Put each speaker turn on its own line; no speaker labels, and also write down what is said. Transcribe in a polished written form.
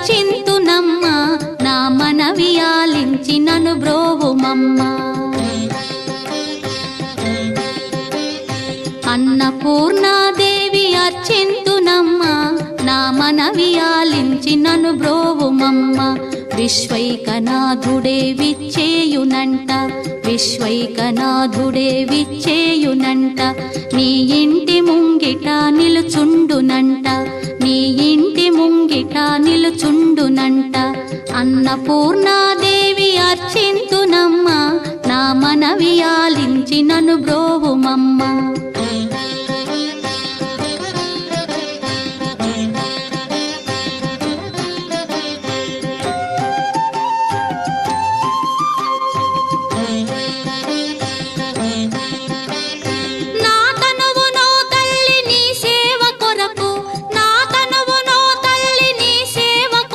అర్చింతునమ్మ నా మనవి ఆలించి నన్ను బ్రోవుమమ్మ అన్నపూర్ణాదేవి అర్చింతునమ్మ నా మనవి ఆలించి నన్ను బ్రోవుమమ్మ విశ్వైకనాథుడే విచ్చేయునంట విశ్వైకనాథుడే విచ్చేయునంట నీ ఇంటి ముంగిట నిలుచుండునంట నీ ఇంటి ముంగిట నిలుచుండునంట అన్నపూర్ణాదేవి అర్చింతునమ్మ నా మనవి ఆలించి నన్ను బ్రోవుమమ్మ